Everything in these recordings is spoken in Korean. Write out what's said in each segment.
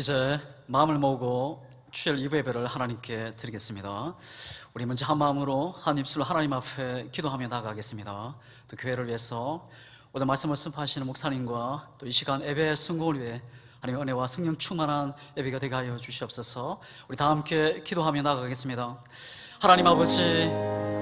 이제 마음을 모으고 주일 2부 예배를 하나님께 드리겠습니다. 우리 먼저 한 마음으로 한 입술로 하나님 앞에 기도하며 나아가겠습니다. 또 교회를 위해서 오늘 말씀을 선포하시는 목사님과 또 이 시간 예배 성공을 위해 하나님의 은혜와 성령 충만한 예배가 되게 하여 주시옵소서. 우리 다 함께 기도하며 나아가겠습니다. 하나님 아버지,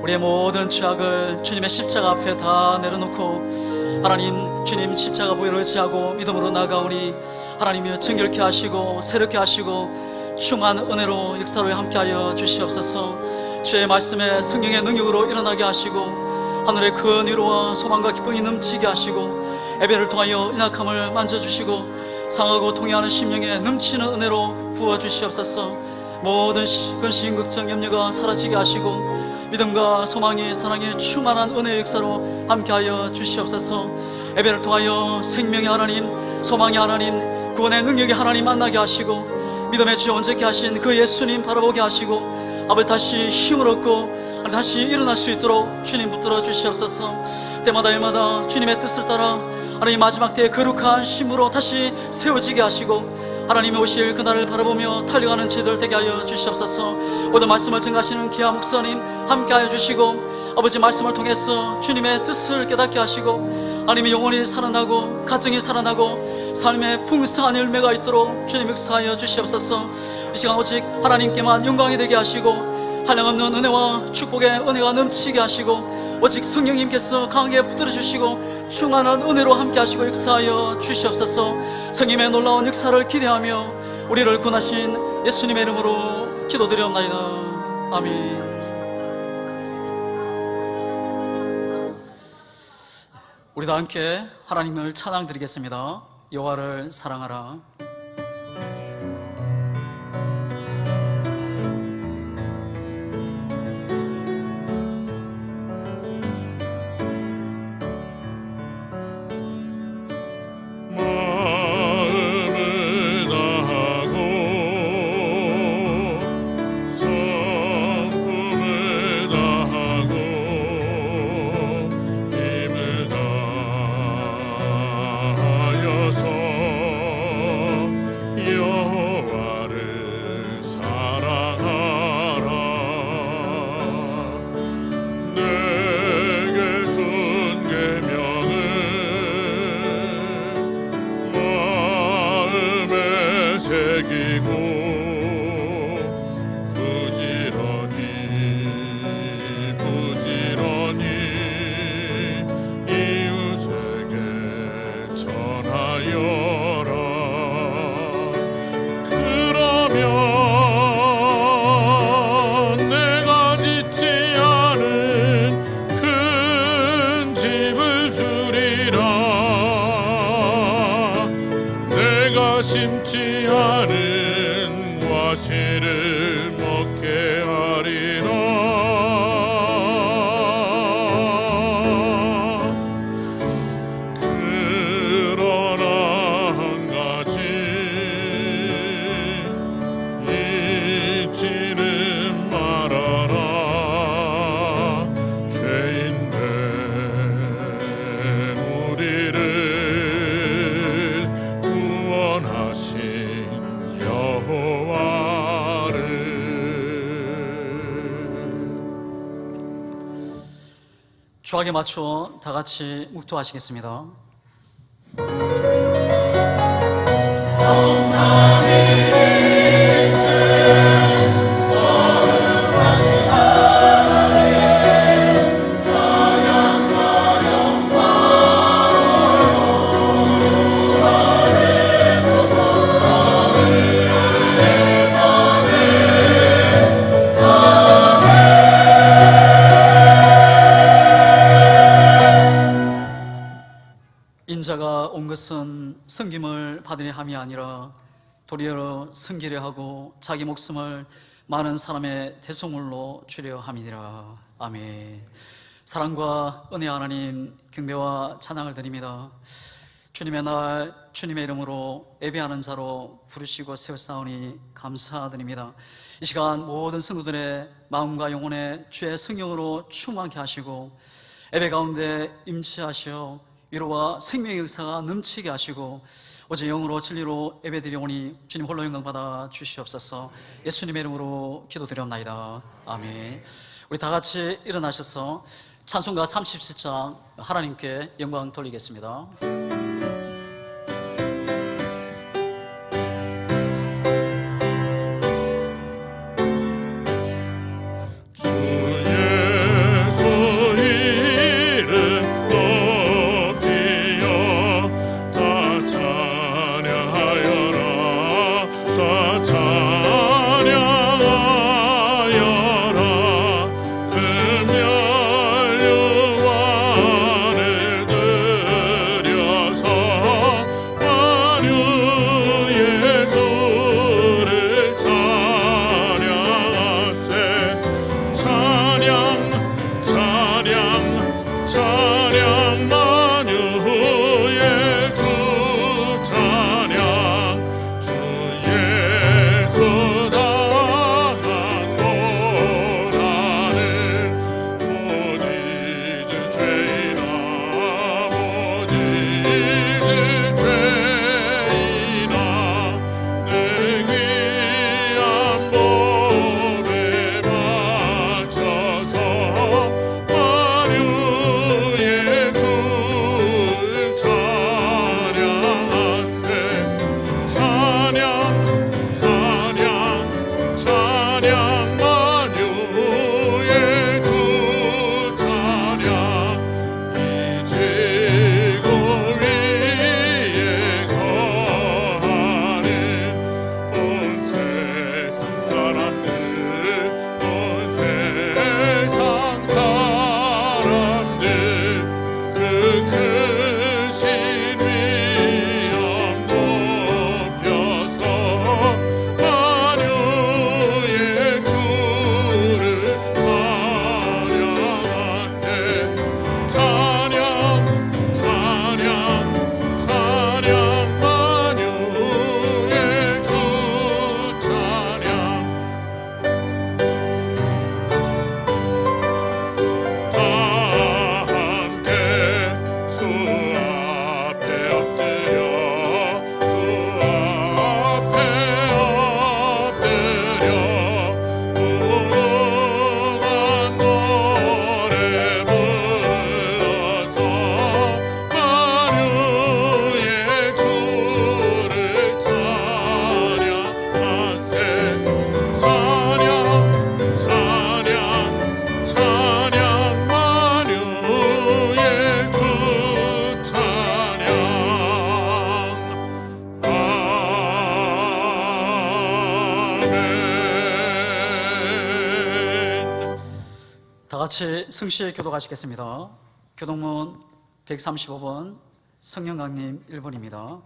우리의 모든 죄악을 주님의 십자가 앞에 다 내려놓고 하나님, 주님 십자가 보혈을 의지하고 믿음으로 나아가오니 하나님이 정결케 하시고 새롭게 하시고 충만한 은혜로 역사로 함께하여 주시옵소서. 주의 말씀에 성령의 능력으로 일어나게 하시고 하늘의 큰 위로와 소망과 기쁨이 넘치게 하시고 예배를 통하여 연약함을 만져주시고 상하고 통해하는 심령에 넘치는 은혜로 부어주시옵소서. 모든 근심, 걱정, 염려가 사라지게 하시고 믿음과 소망이 사랑의 충만한 은혜의 역사로 함께하여 주시옵소서. 예배를 통하여 생명의 하나님, 소망의 하나님, 구원의 능력의 하나님 만나게 하시고 믿음의 주 온전케 하신 그 예수님 바라보게 하시고 아버지 다시 힘을 얻고 다시 일어날 수 있도록 주님 붙들어 주시옵소서. 때마다 일마다 주님의 뜻을 따라 하나님 마지막 때의 거룩한 심으로 다시 세워지게 하시고 하나님이 오실 그날을 바라보며 달려가는 저희들 되게 하여 주시옵소서. 오늘 말씀을 증가하시는 귀한 목사님 함께하여 주시고 아버지 말씀을 통해서 주님의 뜻을 깨닫게 하시고 하나님의 영혼이 살아나고 가정이 살아나고 삶의 풍성한 열매가 있도록 주님 역사하여 주시옵소서. 이 시간 오직 하나님께만 영광이 되게 하시고 한량없는 은혜와 축복의 은혜가 넘치게 하시고 오직 성령님께서 강하게 붙들어 주시고 충만한 은혜로 함께 하시고 역사하여 주시옵소서. 성님의 놀라운 역사를 기대하며 우리를 구원하신 예수님의 이름으로 기도드리옵나이다. 아멘. 우리도 함께 하나님을 찬양드리겠습니다. 여호와를 사랑하라. 심지 않은 과실을 먹게 하리라. 그러나 한 가지 잊지는 말아라. 죄인된 우리를 주악에 맞춰 다 같이 묵도하시겠습니다. 인자가 온 것은 섬김을 받으려 함이 아니라 도리어 섬기려 하고 자기 목숨을 많은 사람의 대속물로 주려 함이니라. 아멘. 사랑과 은혜 하나님, 경배와 찬양을 드립니다. 주님의 날 주님의 이름으로 예배하는 자로 부르시고 세우사오니 감사드립니다. 이 시간 모든 성도들의 마음과 영혼에 주의 성령으로 충만케 하시고 예배 가운데 임치하시어 위로와 생명의 역사가 넘치게 하시고 오직 영으로 진리로 예배드리오니 주님 홀로 영광 받아 주시옵소서. 예수님의 이름으로 기도드리옵나이다. 아멘. 우리 다 같이 일어나셔서 찬송가 37장 하나님께 영광 돌리겠습니다. 같이 승시의 교도 가시겠습니다. 교동문 135번 성령강림 1번입니다.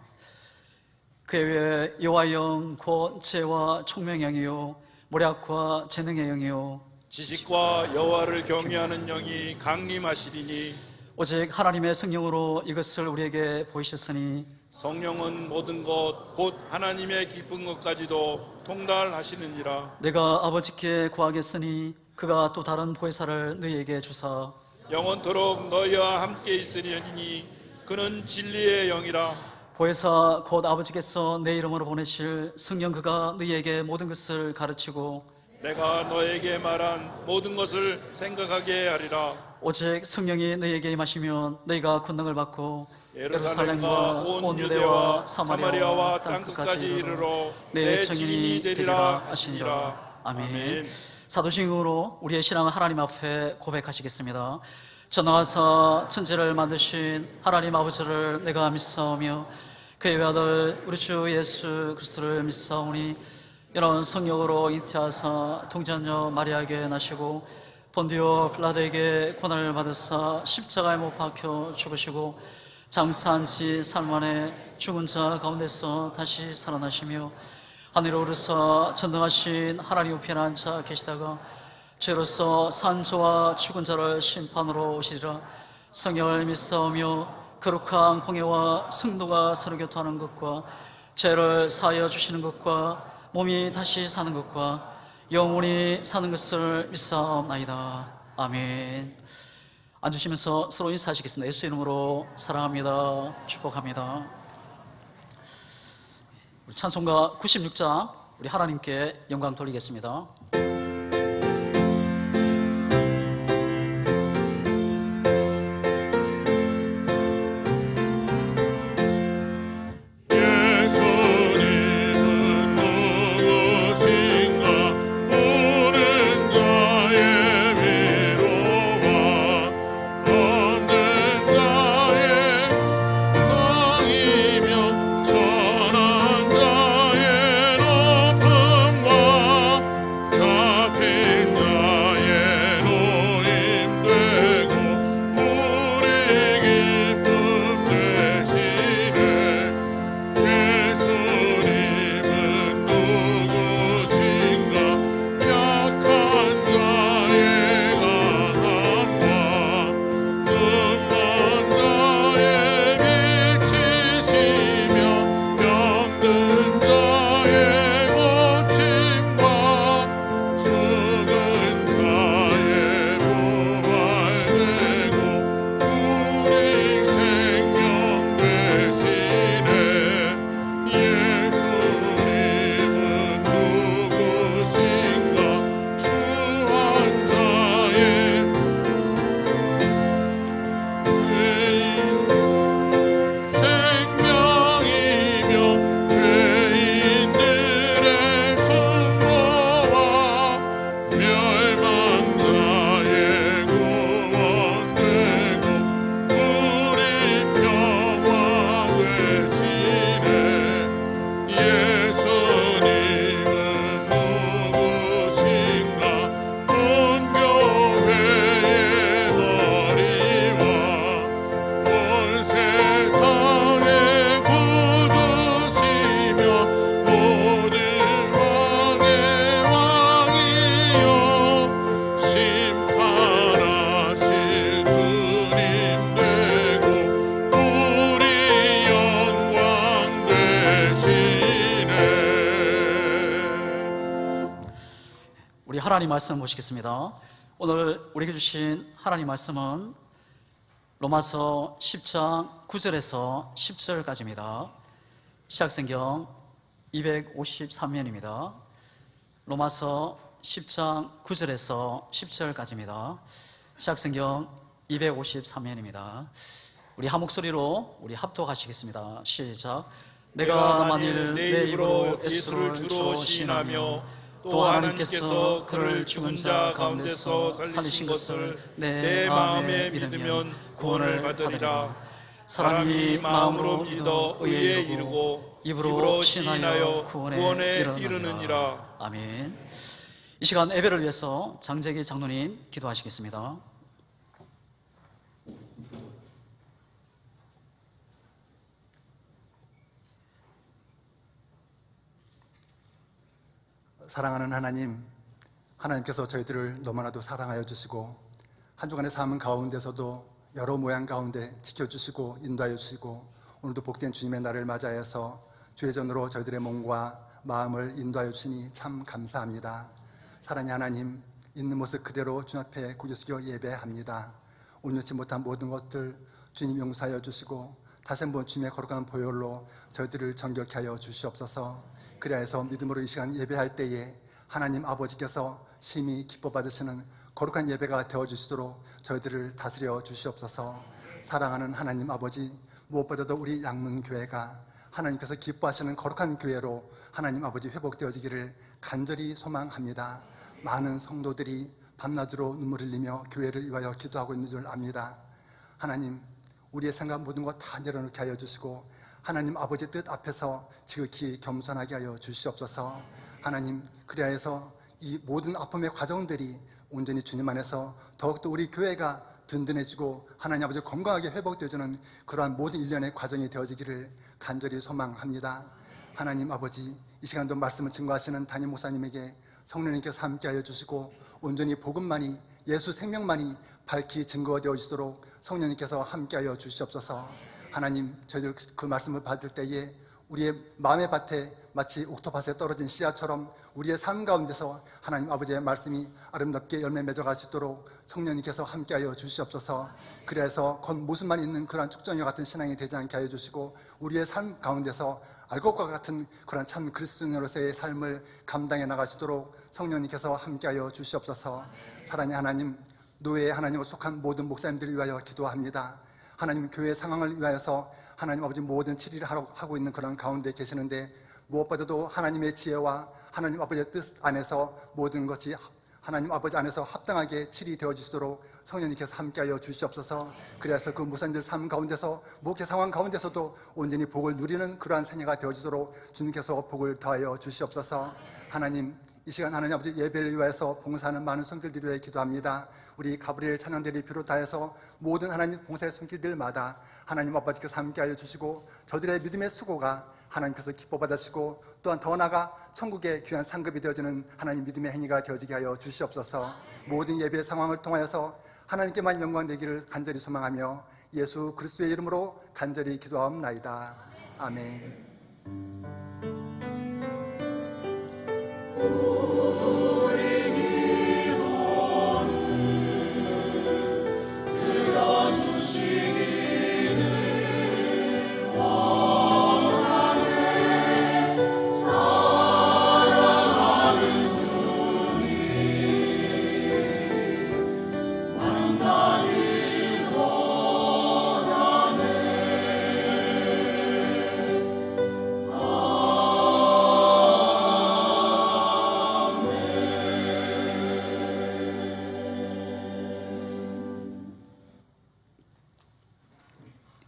그에 위해 여호와의 영 곧 지혜와 총명의 영이요 모략과 재능의 영이요 지식과 여호와를 경외하는 영이 강림하시리니 오직 하나님의 성령으로 이것을 우리에게 보이셨으니 성령은 모든 것 곧 하나님의 기쁜 것까지도 통달하시느니라. 내가 아버지께 구하겠으니 그가 또 다른 보혜사를 너희에게 주사 영원토록 너희와 함께 있으리니 그는 진리의 영이라. 보혜사 곧 아버지께서 내 이름으로 보내실 성령 그가 너희에게 모든 것을 가르치고 내가 너에게 말한 모든 것을 생각하게 하리라. 오직 성령이 너희에게 임하시면 너희가 권능을 받고 예루살렘과 온 유대와 사마리아와 땅끝까지 이르러 내 증인이 되리라 하시니라. 아멘. 사도신경으로 우리의 신앙을 하나님 앞에 고백하시겠습니다. 전능하사 천지를 만드신 하나님 아버지를 내가 믿사오며 그의 외아들 우리 주 예수 그리스도를 믿사오니 이런 성령으로 잉태하사 동자녀 마리아에게 나시고 본디오 빌라도에게 고난을 받으사 십자가에 못 박혀 죽으시고 장사한 지 3일 만에 죽은 자 가운데서 다시 살아나시며 하늘에 오르사 전능하신 하나님 우편에 앉아 계시다가 죄로서 산 저와 죽은 자를 심판으로 오시리라. 성령을 믿사오며 거룩한 공예와 성도가 서로 교통하는 것과 죄를 사하여 주시는 것과 몸이 다시 사는 것과 영원히 사는 것을 믿사옵나이다. 아멘. 앉으시면서 서로 인사하시겠습니다. 예수 이름으로 사랑합니다. 축복합니다. 우리 찬송가 96장 우리 하나님께 영광 돌리겠습니다. 하나님 말씀 보시겠습니다. 오늘 우리에게 주신 하나님 말씀은 로마서 10장 9절에서 10절까지입니다. 시약성경 253면입니다. 로마서 10장 9절에서 10절까지입니다. 시약성경 253면입니다. 우리 한 목소리로 우리 합독하시겠습니다. 시작. 내가 만일 내 입으로 예수를 주로 시인하며 또 하나님께서 그를 죽은 자 가운데서 살리신 것을 내 마음에 믿으면 구원을 받으리라. 사람이 마음으로 믿어 의에 이르고 입으로 시인하여 구원에 이르느니라. 아멘. 이 시간 예배를 위해서 장재기 장로님 기도하시겠습니다. 사랑하는 하나님, 하나님께서 저희들을 너무나도 사랑하여 주시고 한 주간의 삶 가운데서도 여러 모양 가운데 지켜주시고 인도하여 주시고 오늘도 복된 주님의 날을 맞이해서 주의 전으로 저희들의 몸과 마음을 인도하여 주시니 참 감사합니다. 사랑의 하나님, 있는 모습 그대로 주님 앞에 고개 숙여 예배합니다. 온전치 못한 모든 것들 주님 용서하여 주시고 다시 한번 주님의 거룩한 보혈로 저희들을 정결케 하여 주시옵소서. 그리하여서 믿음으로 이 시간 예배할 때에 하나님 아버지께서 심히 기뻐 받으시는 거룩한 예배가 되어주시도록 저희들을 다스려 주시옵소서. 사랑하는 하나님 아버지, 무엇보다도 우리 양문교회가 하나님께서 기뻐하시는 거룩한 교회로 하나님 아버지 회복되어지기를 간절히 소망합니다. 많은 성도들이 밤낮으로 눈물을 흘리며 교회를 위하여 기도하고 있는 줄 압니다. 하나님, 우리의 생각 모든 것 다 내려놓게 하여 주시고 하나님 아버지 뜻 앞에서 지극히 겸손하게 하여 주시옵소서. 하나님, 그리하여서 이 모든 아픔의 과정들이 온전히 주님 안에서 더욱더 우리 교회가 든든해지고 하나님 아버지 건강하게 회복되어지는 그러한 모든 일련의 과정이 되어지기를 간절히 소망합니다. 하나님 아버지, 이 시간도 말씀을 증거하시는 담임 목사님에게 성령님께서 함께하여 주시고 온전히 복음만이 예수 생명만이 밝히 증거되어지도록 성령님께서 함께하여 주시옵소서. 하나님, 저희들 그 말씀을 받을 때에 우리의 마음의 밭에 마치 옥토밭에 떨어진 씨앗처럼 우리의 삶 가운데서 하나님 아버지의 말씀이 아름답게 열매 맺어갈 수 있도록 성령님께서 함께하여 주시옵소서. 그래서 겉모습만 있는 그러한 축전과 같은 신앙이 되지 않게 하여 주시고 우리의 삶 가운데서 알 것과 같은 그러한 참 그리스도인으로서의 삶을 감당해 나갈 수 있도록 성령님께서 함께하여 주시옵소서. 사랑의 하나님, 노예의 하나님을 속한 모든 목사님들을 위하여 기도합니다. 하나님 교회 상황을 위하여서 하나님 아버지 모든 치리를 하고 있는 그런 가운데 계시는데 무엇보다도 하나님의 지혜와 하나님 아버지의 뜻 안에서 모든 것이 하나님 아버지 안에서 합당하게 치리되어지도록 성령님께서 함께하여 주시옵소서. 그래서 그 목사님들 삶 가운데서 목회 상황 가운데서도 온전히 복을 누리는 그러한 생애가 되어지도록 주님께서 복을 더하여 주시옵소서. 하나님, 이 시간 하나님 아버지 예배를 위하여서 봉사하는 많은 손길들을 위해 기도합니다. 우리 가브리엘 찬양대를 비롯하여서 모든 하나님 봉사의 손길들마다 하나님 아버지께서 함께하여 주시고 저들의 믿음의 수고가 하나님께서 기뻐 받으시고 또한 더 나아가 천국의 귀한 상급이 되어지는 하나님 믿음의 행위가 되어지게 하여 주시옵소서. 모든 예배 상황을 통하여서 하나님께만 영광 되기를 간절히 소망하며 예수 그리스도의 이름으로 간절히 기도하옵나이다. 아멘.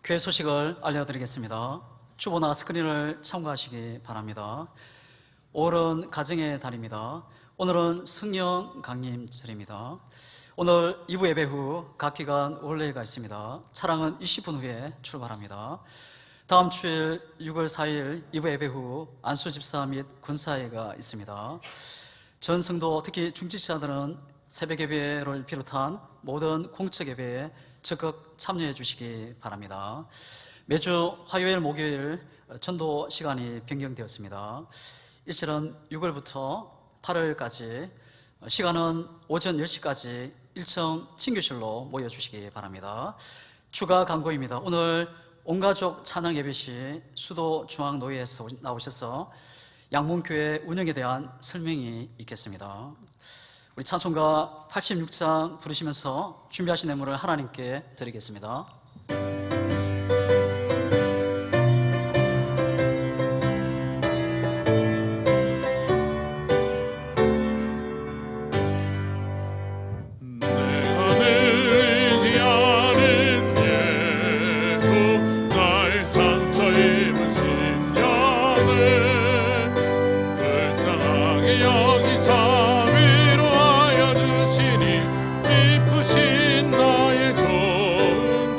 교회 소식을 알려드리겠습니다. 주보나 스크린을 참고하시기 바랍니다. 5월은 가정의 달입니다. 오늘은 성령 강림절입니다. 오늘 2부 예배 후 각 기간 원례가 있습니다. 차량은 20분 후에 출발합니다. 다음 주일 6월 4일 2부 예배 후 안수 집사 및 군사회가 있습니다. 전 성도 특히 중직자들은 새벽 예배를 비롯한 모든 공적 예배에 적극 참여해 주시기 바랍니다. 매주 화요일, 목요일 전도 시간이 변경되었습니다. 일절은 6월부터 8월까지 시간은 오전 10시까지 1층 친교실로 모여주시기 바랍니다. 추가 광고입니다. 오늘 온가족 찬양 예배 시 수도중앙노회에서 나오셔서 양문교회 운영에 대한 설명이 있겠습니다. 우리 찬송가 86장 부르시면서 준비하신 내물을 하나님께 드리겠습니다. 위로하여 주시니 기쁘신 나의 좋은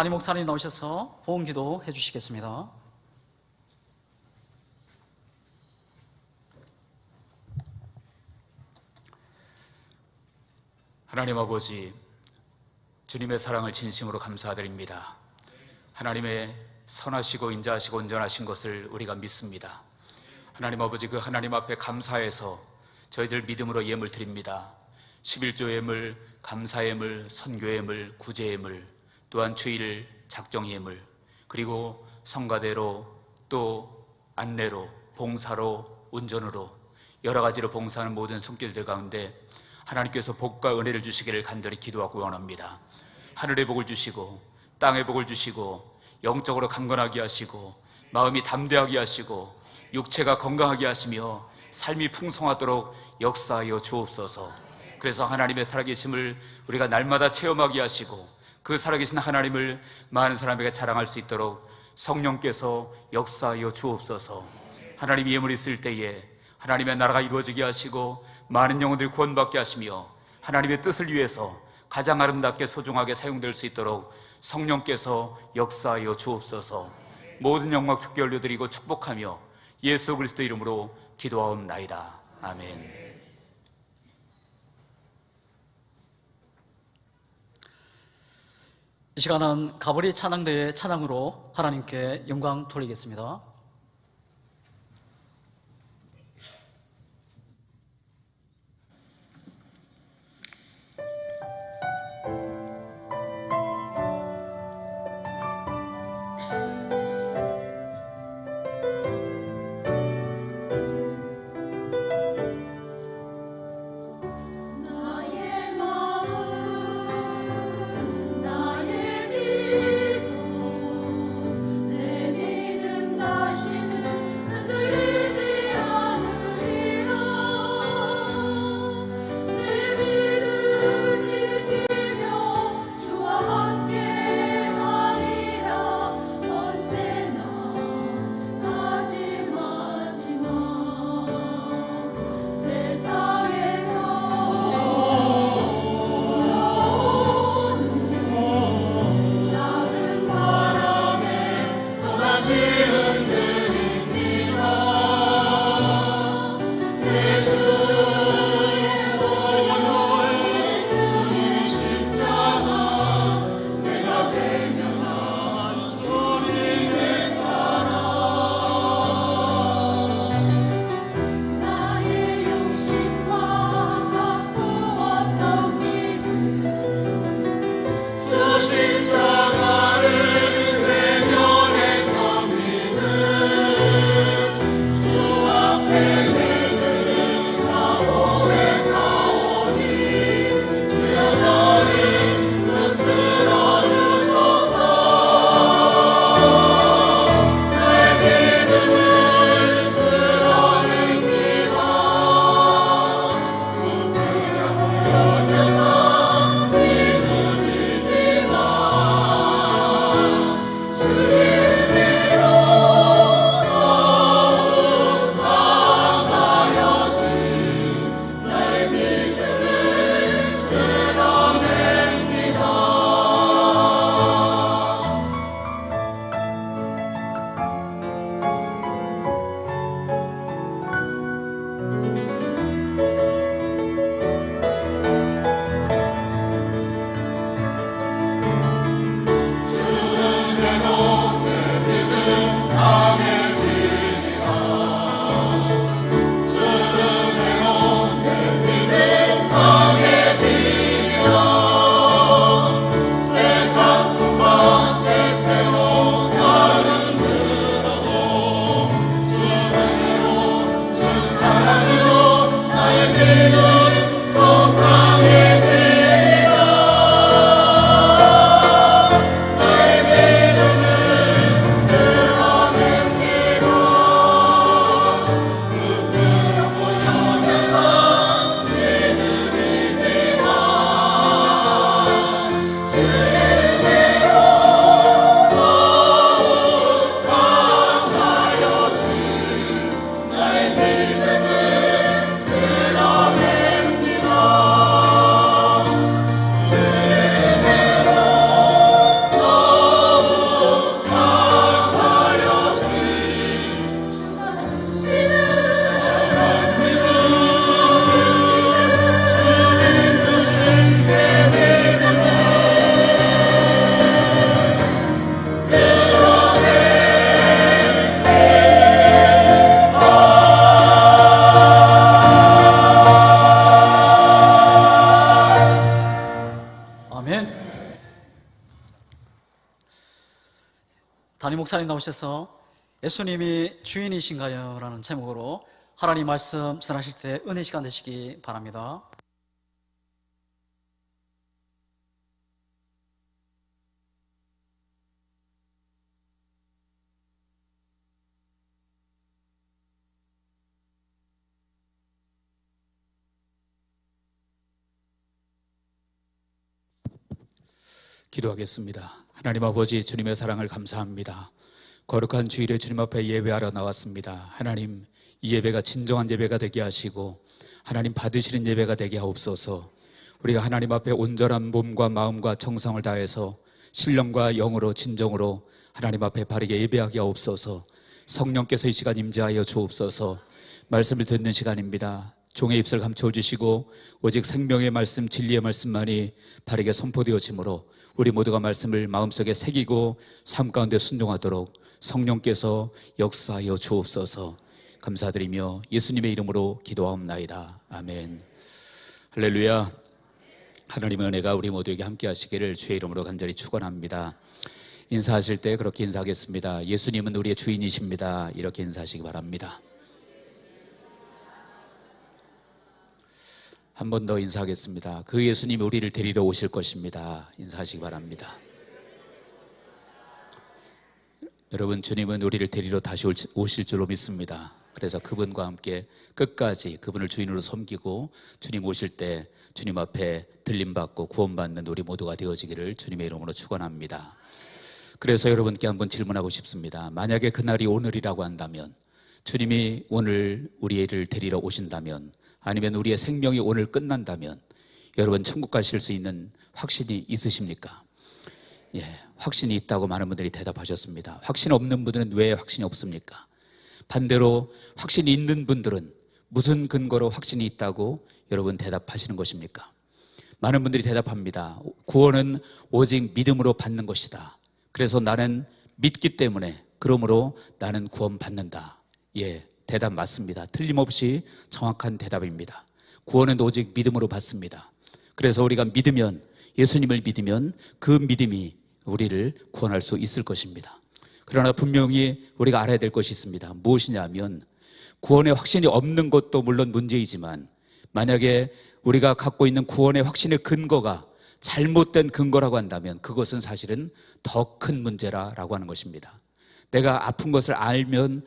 한임 목사님 나오셔서 보험기도 해주시겠습니다. 하나님 아버지, 주님의 사랑을 진심으로 감사드립니다. 하나님의 선하시고 인자하시고 온전하신 것을 우리가 믿습니다. 하나님 아버지, 그 하나님 앞에 감사해서 저희들 믿음으로 예물 드립니다. 11조 예물, 감사 예물, 선교 예물, 구제 예물, 또한 주일 작정 예물, 그리고 성가대로, 또 안내로, 봉사로, 운전으로 여러 가지로 봉사하는 모든 손길들 가운데 하나님께서 복과 은혜를 주시기를 간절히 기도하고 원합니다. 하늘의 복을 주시고 땅의 복을 주시고 영적으로 강건하게 하시고 마음이 담대하게 하시고 육체가 건강하게 하시며 삶이 풍성하도록 역사하여 주옵소서. 그래서 하나님의 살아계심을 우리가 날마다 체험하게 하시고 그 살아계신 하나님을 많은 사람에게 자랑할 수 있도록 성령께서 역사하여 주옵소서. 하나님 예물 있을 때에 하나님의 나라가 이루어지게 하시고 많은 영혼들이 구원받게 하시며 하나님의 뜻을 위해서 가장 아름답게 소중하게 사용될 수 있도록 성령께서 역사하여 주옵소서. 모든 영광 주께 올려드리고 축복하며 예수 그리스도 이름으로 기도하옵나이다. 아멘. 이 시간은 가브리 찬양대의 찬양으로 하나님께 영광 돌리겠습니다. 목사님 나오셔서 예수님이 주인이신가요? 라는 제목으로 하나님 말씀 전하실 때 은혜 시간 되시기 바랍니다. 기도하겠습니다. 하나님 아버지, 주님의 사랑을 감사합니다. 거룩한 주일에 주님 앞에 예배하러 나왔습니다. 하나님, 이 예배가 진정한 예배가 되게 하시고 하나님 받으시는 예배가 되게 하옵소서. 우리가 하나님 앞에 온전한 몸과 마음과 정성을 다해서 신령과 영으로 진정으로 하나님 앞에 바르게 예배하게 하옵소서. 성령께서 이 시간 임재하여 주옵소서. 말씀을 듣는 시간입니다. 종의 입술 감춰주시고 오직 생명의 말씀, 진리의 말씀만이 바르게 선포되어지므로 우리 모두가 말씀을 마음속에 새기고 삶 가운데 순종하도록 성령께서 역사하여 주옵소서. 감사드리며 예수님의 이름으로 기도하옵나이다. 아멘. 할렐루야. 하나님의 은혜가 우리 모두에게 함께 하시기를 주의 이름으로 간절히 축원합니다. 인사하실 때 그렇게 인사하겠습니다. 예수님은 우리의 주인이십니다. 이렇게 인사하시기 바랍니다. 한 번 더 인사하겠습니다. 그 예수님이 우리를 데리러 오실 것입니다. 인사하시기 바랍니다. 여러분, 주님은 우리를 데리러 다시 오실 줄로 믿습니다. 그래서 그분과 함께 끝까지 그분을 주인으로 섬기고 주님 오실 때 주님 앞에 들림받고 구원받는 우리 모두가 되어지기를 주님의 이름으로 축원합니다. 그래서 여러분께 한번 질문하고 싶습니다. 만약에 그날이 오늘이라고 한다면, 주님이 오늘 우리를 데리러 오신다면, 아니면 우리의 생명이 오늘 끝난다면 여러분 천국 가실 수 있는 확신이 있으십니까? 예, 확신이 있다고 많은 분들이 대답하셨습니다. 확신 없는 분들은 왜 확신이 없습니까? 반대로 확신이 있는 분들은 무슨 근거로 확신이 있다고 여러분 대답하시는 것입니까? 많은 분들이 대답합니다. 구원은 오직 믿음으로 받는 것이다. 그래서 나는 믿기 때문에, 그러므로 나는 구원받는다. 예, 대답 맞습니다. 틀림없이 정확한 대답입니다. 구원은 오직 믿음으로 받습니다. 그래서 우리가 믿으면, 예수님을 믿으면 그 믿음이 우리를 구원할 수 있을 것입니다. 그러나 분명히 우리가 알아야 될 것이 있습니다. 무엇이냐면, 구원의 확신이 없는 것도 물론 문제이지만 만약에 우리가 갖고 있는 구원의 확신의 근거가 잘못된 근거라고 한다면 그것은 사실은 더 큰 문제라고 하는 것입니다. 내가 아픈 것을 알면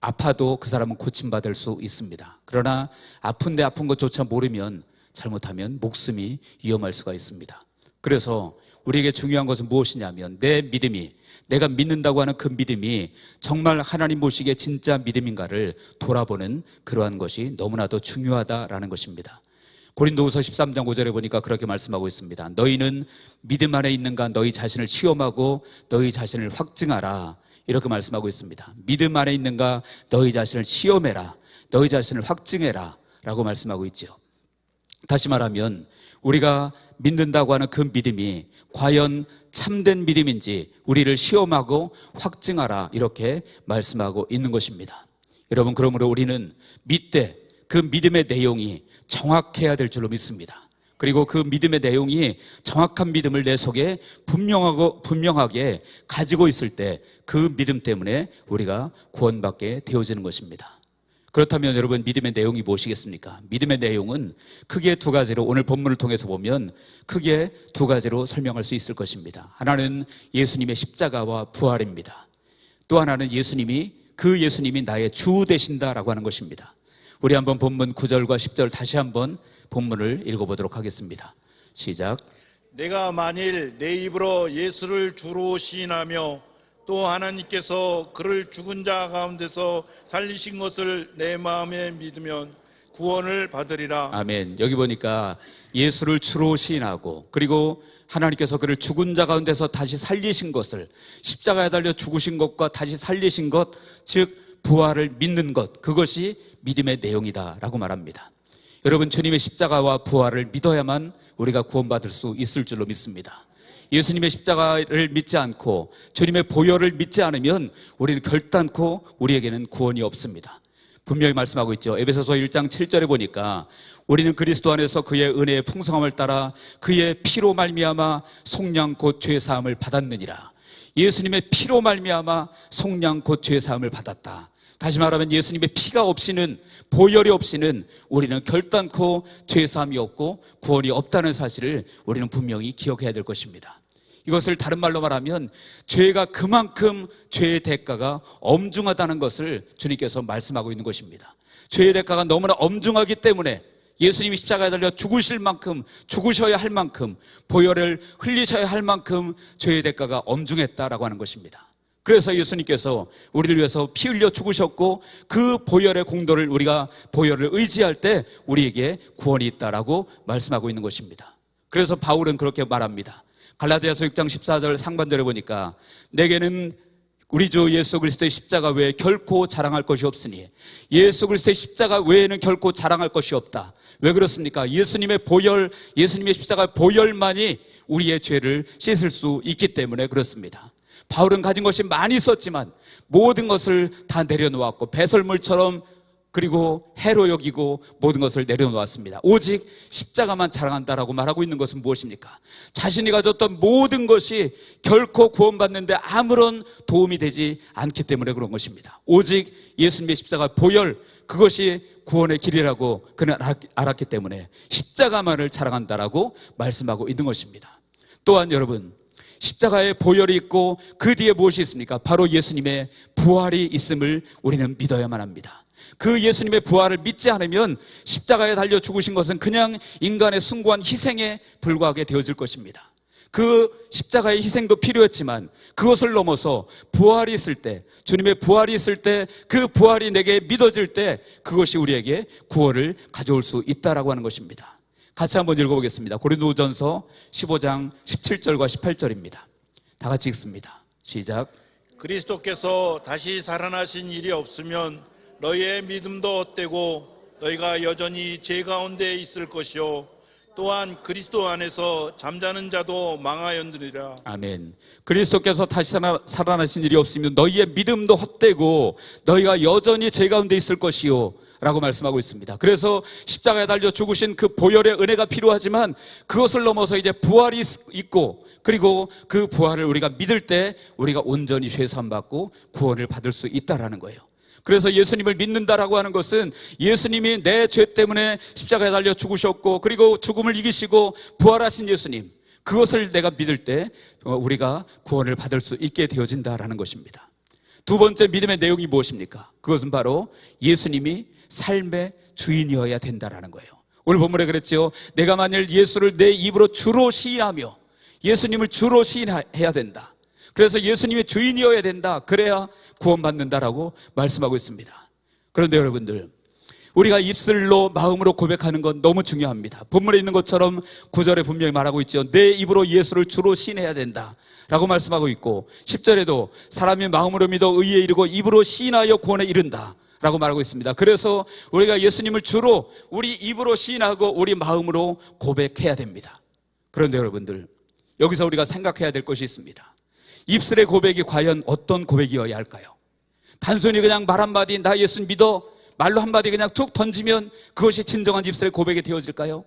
아파도 그 사람은 고침받을 수 있습니다. 그러나 아픈데 아픈 것조차 모르면 잘못하면 목숨이 위험할 수가 있습니다. 그래서 우리에게 중요한 것은 무엇이냐면, 내 믿음이, 내가 믿는다고 하는 그 믿음이 정말 하나님 보시기에 진짜 믿음인가를 돌아보는 그러한 것이 너무나도 중요하다라는 것입니다. 고린도후서 13장 5절에 보니까 그렇게 말씀하고 있습니다. 너희는 믿음 안에 있는가 너희 자신을 시험하고 너희 자신을 확증하라. 이렇게 말씀하고 있습니다. 믿음 안에 있는가 너희 자신을 시험해라, 너희 자신을 확증해라 라고 말씀하고 있죠. 다시 말하면 우리가 믿는다고 하는 그 믿음이 과연 참된 믿음인지 우리를 시험하고 확증하라, 이렇게 말씀하고 있는 것입니다. 여러분, 그러므로 우리는 믿되 그 믿음의 내용이 정확해야 될 줄로 믿습니다. 그리고 그 믿음의 내용이 정확한 믿음을 내 속에 분명하게 가지고 있을 때 그 믿음 때문에 우리가 구원받게 되어지는 것입니다. 그렇다면 여러분, 믿음의 내용이 무엇이겠습니까? 믿음의 내용은 크게 두 가지로, 오늘 본문을 통해서 보면 크게 두 가지로 설명할 수 있을 것입니다. 하나는 예수님의 십자가와 부활입니다. 또 하나는 그 예수님이 나의 주 되신다라고 하는 것입니다. 우리 한번 본문 9절과 10절 다시 한번 본문을 읽어보도록 하겠습니다. 시작. 내가 만일 내 입으로 예수를 주로 시인하며 또 하나님께서 그를 죽은 자 가운데서 살리신 것을 내 마음에 믿으면 구원을 받으리라. 아멘. 여기 보니까 예수를 주로 시인하고, 그리고 하나님께서 그를 죽은 자 가운데서 다시 살리신 것을, 십자가에 달려 죽으신 것과 다시 살리신 것, 즉 부활을 믿는 것, 그것이 믿음의 내용이다라고 말합니다. 여러분, 주님의 십자가와 부활을 믿어야만 우리가 구원받을 수 있을 줄로 믿습니다. 예수님의 십자가를 믿지 않고 주님의 보혈을 믿지 않으면 우리는 결단코 우리에게는 구원이 없습니다. 분명히 말씀하고 있죠. 에베소서 1장 7절에 보니까 우리는 그리스도 안에서 그의 은혜의 풍성함을 따라 그의 피로 말미암아 속량 곧 죄 사함을 받았느니라. 예수님의 피로 말미암아 속량 곧 죄 사함을 받았다. 다시 말하면 예수님의 피가 없이는, 보혈이 없이는 우리는 결단코 죄 사함이 없고 구원이 없다는 사실을 우리는 분명히 기억해야 될 것입니다. 이것을 다른 말로 말하면 죄가 그만큼 죄의 대가가 엄중하다는 것을 주님께서 말씀하고 있는 것입니다. 죄의 대가가 너무나 엄중하기 때문에 예수님이 십자가에 달려 죽으실 만큼, 죽으셔야 할 만큼, 보혈을 흘리셔야 할 만큼 죄의 대가가 엄중했다라고 하는 것입니다. 그래서 예수님께서 우리를 위해서 피 흘려 죽으셨고 그 보혈의 공로를, 우리가 보혈을 의지할 때 우리에게 구원이 있다라고 말씀하고 있는 것입니다. 그래서 바울은 그렇게 말합니다. 갈라디아서 6장 14절 상반절에 보니까 내게는 우리 주 예수 그리스도의 십자가 외에 결코 자랑할 것이 없으니, 예수 그리스도의 십자가 외에는 결코 자랑할 것이 없다. 왜 그렇습니까? 예수님의 보혈, 예수님의 십자가 보혈만이 우리의 죄를 씻을 수 있기 때문에 그렇습니다. 바울은 가진 것이 많이 있었지만 모든 것을 다 내려놓았고 배설물처럼, 그리고 해로 여기고 모든 것을 내려놓았습니다. 오직 십자가만 자랑한다라고 말하고 있는 것은 무엇입니까? 자신이 가졌던 모든 것이 결코 구원받는데 아무런 도움이 되지 않기 때문에 그런 것입니다. 오직 예수님의 십자가 보혈, 그것이 구원의 길이라고 그는 알았기 때문에 십자가만을 자랑한다라고 말씀하고 있는 것입니다. 또한 여러분, 십자가에 보혈이 있고 그 뒤에 무엇이 있습니까? 바로 예수님의 부활이 있음을 우리는 믿어야만 합니다. 그 예수님의 부활을 믿지 않으면 십자가에 달려 죽으신 것은 그냥 인간의 숭고한 희생에 불과하게 되어질 것입니다. 그 십자가의 희생도 필요했지만 그것을 넘어서 부활이 있을 때, 주님의 부활이 있을 때, 그 부활이 내게 믿어질 때 그것이 우리에게 구원을 가져올 수 있다라고 하는 것입니다. 같이 한번 읽어보겠습니다. 고린도전서 15장 17절과 18절입니다. 다 같이 읽습니다. 시작. 그리스도께서 다시 살아나신 일이 없으면 너희의 믿음도 헛되고 너희가 여전히 죄 가운데 있을 것이요 또한 그리스도 안에서 잠자는 자도 망하였느니라. 아멘. 그리스도께서 다시 살아나신 일이 없으면 너희의 믿음도 헛되고 너희가 여전히 죄 가운데 있을 것이요 라고 말씀하고 있습니다. 그래서 십자가에 달려 죽으신 그 보혈의 은혜가 필요하지만 그것을 넘어서 이제 부활이 있고, 그리고 그 부활을 우리가 믿을 때 우리가 온전히 죄 사함 받고 구원을 받을 수 있다라는 거예요. 그래서 예수님을 믿는다라고 하는 것은 예수님이 내 죄 때문에 십자가에 달려 죽으셨고 그리고 죽음을 이기시고 부활하신 예수님, 그것을 내가 믿을 때 우리가 구원을 받을 수 있게 되어진다라는 것입니다. 두 번째 믿음의 내용이 무엇입니까? 그것은 바로 예수님이 삶의 주인이어야 된다라는 거예요. 오늘 본문에 그랬죠. 내가 만일 예수를 내 입으로 주로 시인하며, 예수님을 주로 시인해야 된다. 그래서 예수님이 주인이어야 된다. 그래야 구원받는다라고 말씀하고 있습니다. 그런데 여러분들, 우리가 입술로 마음으로 고백하는 건 너무 중요합니다. 본문에 있는 것처럼 9절에 분명히 말하고 있죠. 내 입으로 예수를 주로 시인해야 된다 라고 말씀하고 있고, 10절에도 사람이 마음으로 믿어 의에 이르고 입으로 시인하여 구원에 이른다 라고 말하고 있습니다. 그래서 우리가 예수님을 주로 우리 입으로 시인하고 우리 마음으로 고백해야 됩니다. 그런데 여러분들, 여기서 우리가 생각해야 될 것이 있습니다. 입술의 고백이 과연 어떤 고백이어야 할까요? 단순히 그냥 말 한마디 나 예수 믿어, 말로 한마디 그냥 툭 던지면 그것이 진정한 입술의 고백이 되어질까요?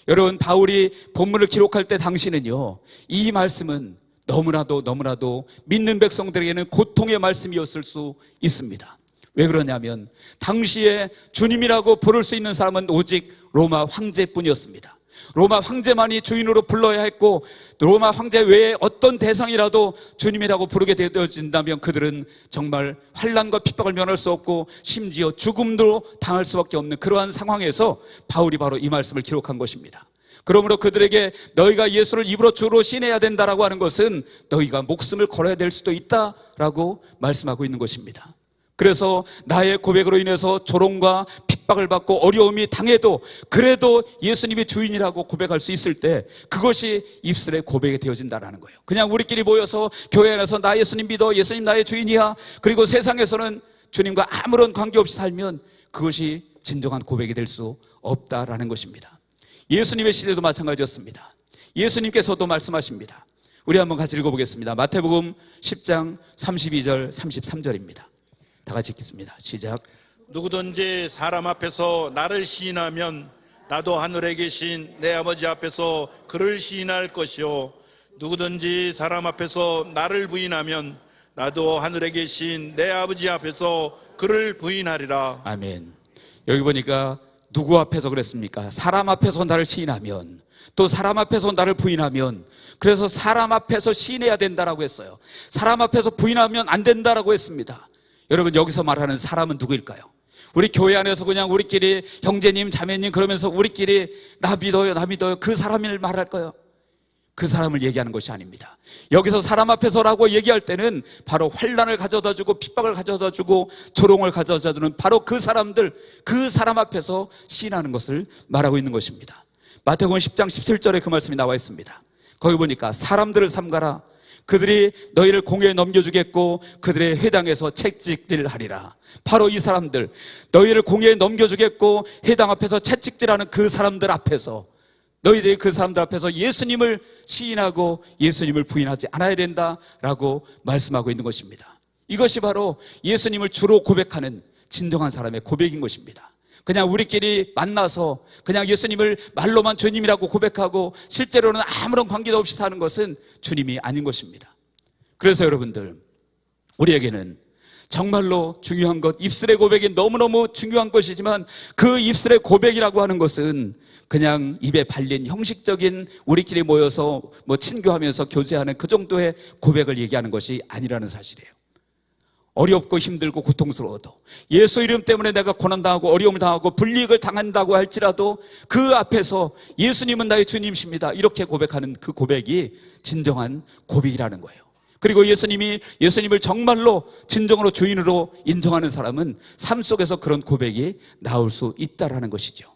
여러분, 바울이 본문을 기록할 때 당시는요, 이 말씀은 너무나도 믿는 백성들에게는 고통의 말씀이었을 수 있습니다. 왜 그러냐면 당시에 주님이라고 부를 수 있는 사람은 오직 로마 황제뿐이었습니다. 로마 황제만이 주인으로 불러야 했고, 로마 황제 외에 어떤 대상이라도 주님이라고 부르게 되어진다면 그들은 정말 환난과 핍박을 면할 수 없고 심지어 죽음도 당할 수밖에 없는 그러한 상황에서 바울이 바로 이 말씀을 기록한 것입니다. 그러므로 그들에게 너희가 예수를 입으로 주로 시인해야 된다라고 하는 것은 너희가 목숨을 걸어야 될 수도 있다라고 말씀하고 있는 것입니다. 그래서 나의 고백으로 인해서 조롱과 핍박을 받고 어려움이 당해도 그래도 예수님이 주인이라고 고백할 수 있을 때 그것이 입술의 고백이 되어진다는 거예요. 그냥 우리끼리 모여서 교회 안에서 나 예수님 믿어, 예수님 나의 주인이야, 그리고 세상에서는 주님과 아무런 관계없이 살면 그것이 진정한 고백이 될 수 없다라는 것입니다. 예수님의 시대도 마찬가지였습니다. 예수님께서도 말씀하십니다. 우리 한번 같이 읽어보겠습니다. 마태복음 10장 32절 33절입니다. 다 같이 읽겠습니다. 시작. 누구든지 사람 앞에서 나를 시인하면 나도 하늘에 계신 내 아버지 앞에서 그를 시인할 것이요 누구든지 사람 앞에서 나를 부인하면 나도 하늘에 계신 내 아버지 앞에서 그를 부인하리라. 아멘. 여기 보니까 누구 앞에서 그랬습니까? 사람 앞에서 나를 시인하면, 또 사람 앞에서 나를 부인하면, 그래서 사람 앞에서 시인해야 된다라고 했어요. 사람 앞에서 부인하면 안 된다라고 했습니다. 여러분, 여기서 말하는 사람은 누구일까요? 우리 교회 안에서 그냥 우리끼리 형제님 자매님 그러면서 우리끼리 나 믿어요 나 믿어요 그 사람을 말할까요? 그 사람을 얘기하는 것이 아닙니다. 여기서 사람 앞에서라고 얘기할 때는 바로 환난을 가져다 주고 핍박을 가져다 주고 조롱을 가져다 주는 바로 그 사람들, 그 사람 앞에서 시인하는 것을 말하고 있는 것입니다. 마태복음 10장 17절에 그 말씀이 나와 있습니다. 거기 보니까 사람들을 삼가라. 그들이 너희를 공회에 넘겨주겠고 그들의 회당에서 채찍질하리라. 바로 이 사람들, 너희를 공회에 넘겨주겠고 회당 앞에서 채찍질하는 그 사람들 앞에서, 너희들이 그 사람들 앞에서 예수님을 시인하고 예수님을 부인하지 않아야 된다라고 말씀하고 있는 것입니다. 이것이 바로 예수님을 주로 고백하는 진정한 사람의 고백인 것입니다. 그냥 우리끼리 만나서 그냥 예수님을 말로만 주님이라고 고백하고 실제로는 아무런 관계도 없이 사는 것은 주님이 아닌 것입니다. 그래서 여러분들, 우리에게는 정말로 중요한 것, 입술의 고백이 너무너무 중요한 것이지만 그 입술의 고백이라고 하는 것은 그냥 입에 발린 형식적인 우리끼리 모여서 친교하면서 교제하는 그 정도의 고백을 얘기하는 것이 아니라는 사실이에요. 어렵고 힘들고 고통스러워도 예수 이름 때문에 내가 고난당하고 어려움을 당하고 불이익을 당한다고 할지라도 그 앞에서 예수님은 나의 주님이십니다 이렇게 고백하는 그 고백이 진정한 고백이라는 거예요. 그리고 예수님을 정말로 진정으로 주인으로 인정하는 사람은 삶 속에서 그런 고백이 나올 수 있다라는 것이죠.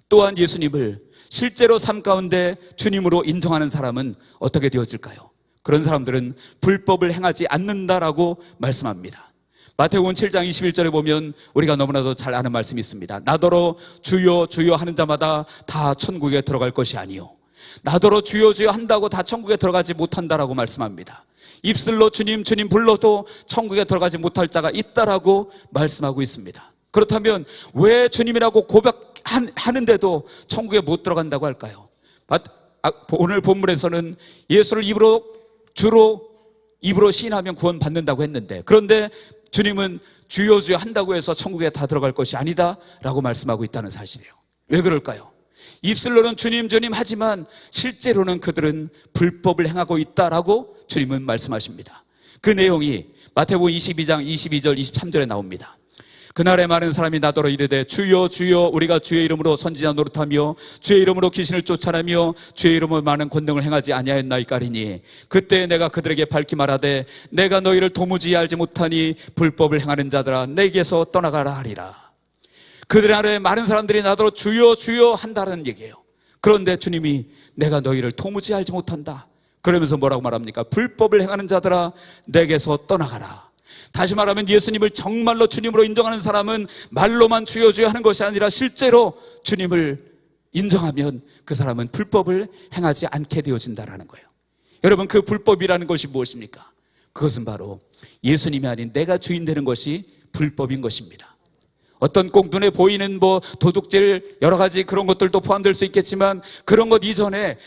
또한 예수님을 실제로 삶 가운데 주님으로 인정하는 사람은 어떻게 되어질까요? 그런 사람들은 불법을 행하지 않는다라고 말씀합니다. 마태복음 7장 21절에 보면 우리가 너무나도 잘 아는 말씀이 있습니다. 나더러 주여 주여 하는 자마다 다 천국에 들어갈 것이 아니요 나더러 주여 주여 한다고 다 천국에 들어가지 못한다라고 말씀합니다. 입술로 주님 주님 불러도 천국에 들어가지 못할 자가 있다라고 말씀하고 있습니다. 그렇다면 왜 주님이라고 고백하는데도 천국에 못 들어간다고 할까요? 오늘 본문에서는 예수를 주로 입으로 시인하면 구원받는다고 했는데, 그런데 주님은 주여 주여 한다고 해서 천국에 다 들어갈 것이 아니다 라고 말씀하고 있다는 사실이에요. 왜 그럴까요? 입술로는 주님 주님 하지만 실제로는 그들은 불법을 행하고 있다라고 주님은 말씀하십니다. 그 내용이 마태복음 22장 22절 23절에 나옵니다. 그날에 많은 사람이 나더러 이르되 주여 주여 우리가 주의 이름으로 선지자 노릇하며 주의 이름으로 귀신을 쫓아내며 주의 이름으로 많은 권능을 행하지 아니하였나이까리니 그때 내가 그들에게 밝히 말하되 내가 너희를 도무지 알지 못하니 불법을 행하는 자들아 내게서 떠나가라 하리라. 그들 안에 많은 사람들이 나더러 주여 주여 한다는 얘기예요. 그런데 주님이 내가 너희를 도무지 알지 못한다 그러면서 뭐라고 말합니까? 불법을 행하는 자들아 내게서 떠나가라. 다시 말하면 예수님을 정말로 주님으로 인정하는 사람은 말로만 주여 주여 하는 것이 아니라 실제로 주님을 인정하면 그 사람은 불법을 행하지 않게 되어진다는 거예요. 여러분, 그 불법이라는 것이 무엇입니까? 그것은 바로 예수님이 아닌 내가 주인 되는 것이 불법인 것입니다. 어떤 꼭 눈에 보이는 도둑질 여러 가지 그런 것들도 포함될 수 있겠지만 그런 것 이전에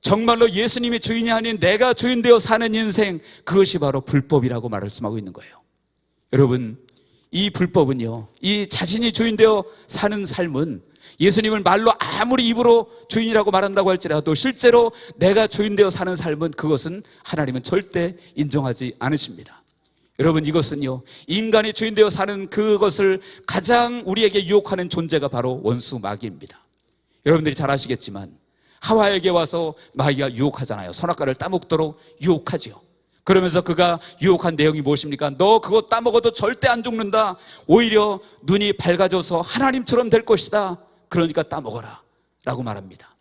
정말로 예수님이 주인이 아닌 내가 주인 되어 사는 인생, 그것이 바로 불법이라고 말씀하고 있는 거예요. 여러분, 이 불법은요, 이 자신이 주인 되어 사는 삶은 예수님을 말로 아무리 입으로 주인이라고 말한다고 할지라도 실제로 내가 주인 되어 사는 삶은 그것은 하나님은 절대 인정하지 않으십니다. 여러분, 이것은요, 인간이 주인 되어 사는 그것을 가장 우리에게 유혹하는 존재가 바로 원수 마귀입니다. 여러분들이 잘 아시겠지만 하와에게 와서 마귀가 유혹하잖아요. 선악과를 따먹도록 유혹하지요. 그러면서 그가 유혹한 내용이 무엇입니까? 너 그거 따먹어도 절대 안 죽는다. 오히려 눈이 밝아져서 하나님처럼 될 것이다. 그러니까 따먹어라 라고 말합니다.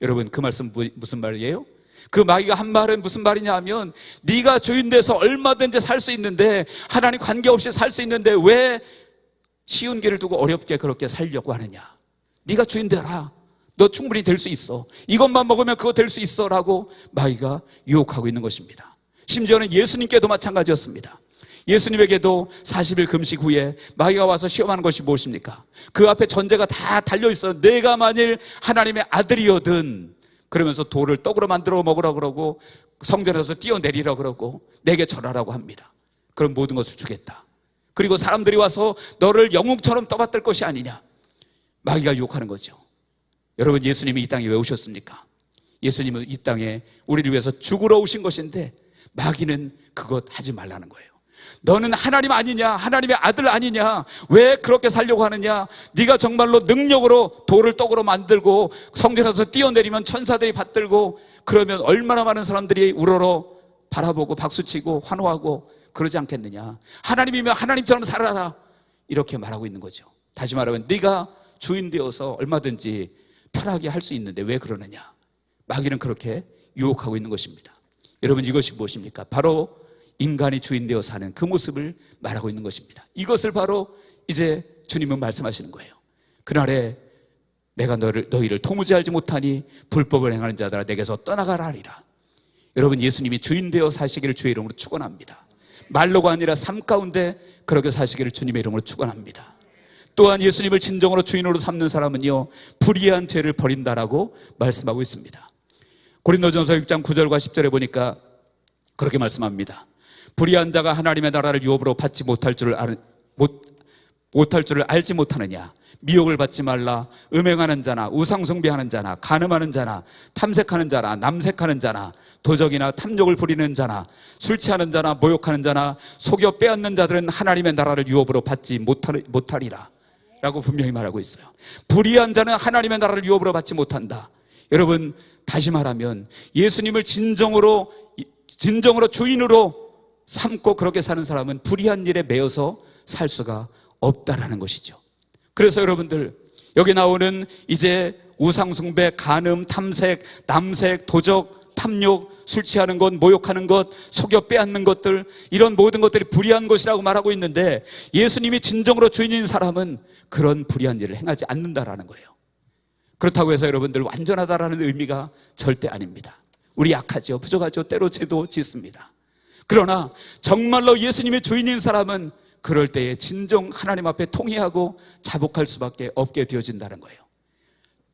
여러분, 그 말씀 무슨 말이에요? 그 마귀가 한 말은 무슨 말이냐 하면 네가 주인 돼서 얼마든지 살 수 있는데, 하나님 관계없이 살 수 있는데 왜 쉬운 길을 두고 어렵게 그렇게 살려고 하느냐. 네가 주인 되라. 너 충분히 될 수 있어. 이것만 먹으면 그거 될 수 있어 라고 마귀가 유혹하고 있는 것입니다. 심지어는 예수님께도 마찬가지였습니다. 예수님에게도 40일 금식 후에 마귀가 와서 시험하는 것이 무엇입니까? 그 앞에 전제가 다 달려있어. 내가 만일 하나님의 아들이거든, 그러면서 돌을 떡으로 만들어 먹으라 그러고 성전에서 뛰어내리라 그러고 내게 절하라고 합니다. 그럼 모든 것을 주겠다. 그리고 사람들이 와서 너를 영웅처럼 떠받들 것이 아니냐, 마귀가 유혹하는 거죠. 여러분, 예수님이 이 땅에 왜 오셨습니까? 예수님은 이 땅에 우리를 위해서 죽으러 오신 것인데 마귀는 그것 하지 말라는 거예요. 너는 하나님 아니냐, 하나님의 아들 아니냐, 왜 그렇게 살려고 하느냐, 네가 정말로 능력으로 돌을 떡으로 만들고 성전에서 뛰어내리면 천사들이 받들고 그러면 얼마나 많은 사람들이 우러러 바라보고 박수치고 환호하고 그러지 않겠느냐, 하나님이면 하나님처럼 살아라, 이렇게 말하고 있는 거죠. 다시 말하면 네가 주인 되어서 얼마든지 편하게 할 수 있는데 왜 그러느냐, 마귀는 그렇게 유혹하고 있는 것입니다. 여러분, 이것이 무엇입니까? 바로 인간이 주인 되어 사는 그 모습을 말하고 있는 것입니다. 이것을 바로 이제 주님은 말씀하시는 거예요. 그날에 내가 너희를 도무지 알지 못하니 불법을 행하는 자들아 내게서 떠나가라 하리라. 여러분, 예수님이 주인 되어 사시기를 주의 이름으로 축원합니다. 말로가 아니라 삶 가운데 그렇게 사시기를 주님의 이름으로 축원합니다. 또한 예수님을 진정으로 주인으로 삼는 사람은요, 불의한 죄를 버린다라고 말씀하고 있습니다. 고린도전서 6장 9절과 10절에 보니까 그렇게 말씀합니다. 불의한 자가 하나님의 나라를 유업으로 받지 못할 줄을 알지 못하느냐, 미혹을 받지 말라. 음행하는 자나 우상숭배하는 자나 간음하는 자나 탐색하는 자나 남색하는 자나 도적이나 탐욕을 부리는 자나 술 취하는 자나 모욕하는 자나 속여 빼앗는 자들은 하나님의 나라를 유업으로 받지 못하리라 라고 분명히 말하고 있어요. 불의한 자는 하나님의 나라를 유업으로 받지 못한다. 여러분, 다시 말하면 예수님을 진정으로 주인으로 삼고 그렇게 사는 사람은 불의한 일에 매여서 살 수가 없다라는 것이죠. 그래서 여러분들, 여기 나오는 이제 우상숭배, 간음, 탐색, 남색, 도적, 탐욕, 술 취하는 것, 모욕하는 것, 속여 빼앗는 것들, 이런 모든 것들이 불의한 것이라고 말하고 있는데 예수님이 진정으로 주인인 사람은 그런 불의한 일을 행하지 않는다라는 거예요. 그렇다고 해서 여러분들 완전하다라는 의미가 절대 아닙니다. 우리 약하죠, 부족하죠, 때로 죄도 짓습니다. 그러나 정말로 예수님의 주인인 사람은 그럴 때에 진정 하나님 앞에 통회하고 자복할 수밖에 없게 되어진다는 거예요.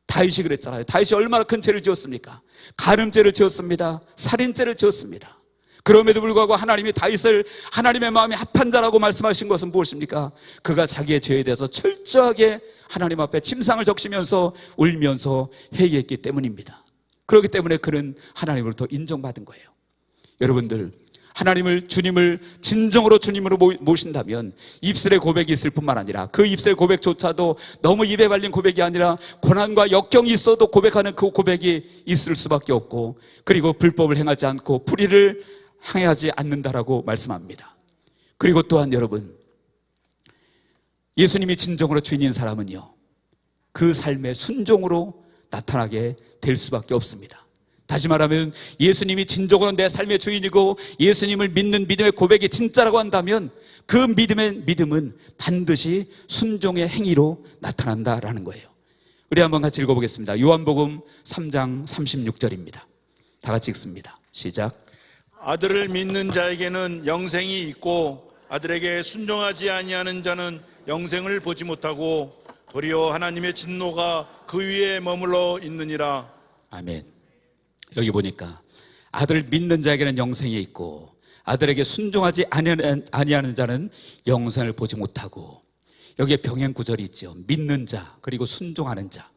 다윗이 그랬잖아요. 다윗이 얼마나 큰 죄를 지었습니까? 간음죄를 지었습니다. 살인죄를 지었습니다. 그럼에도 불구하고 하나님이 다윗을 하나님의 마음에 합한 자라고 말씀하신 것은 무엇입니까? 그가 자기의 죄에 대해서 철저하게 하나님 앞에 침상을 적시면서 울면서 회개했기 때문입니다. 그렇기 때문에 그는 하나님으로부터 인정받은 거예요. 여러분들, 주님을 진정으로 주님으로 모신다면 입술의 고백이 있을 뿐만 아니라 그 입술의 고백조차도 너무 입에 발린 고백이 아니라 고난과 역경이 있어도 고백하는 그 고백이 있을 수밖에 없고, 그리고 불법을 행하지 않고 불의를 행하지 않는다라고 말씀합니다. 그리고 또한 여러분, 예수님이 진정으로 주인인 사람은요, 그 삶의 순종으로 나타나게 될 수밖에 없습니다. 다시 말하면 예수님이 진정으로 내 삶의 주인이고 예수님을 믿는 믿음의 고백이 진짜라고 한다면 그 믿음은 반드시 순종의 행위로 나타난다라는 거예요. 우리 한번 같이 읽어보겠습니다. 요한복음 3장 36절입니다. 다 같이 읽습니다. 시작. 아들을 믿는 자에게는 영생이 있고 아들에게 순종하지 아니하는 자는 영생을 보지 못하고 도리어 하나님의 진노가 그 위에 머물러 있느니라. 아멘. 여기 보니까 아들을 믿는 자에게는 영생이 있고 아들에게 순종하지 아니하는 자는 영생을 보지 못하고, 여기에 병행구절이 있죠. 믿는 자 그리고 순종하는 자,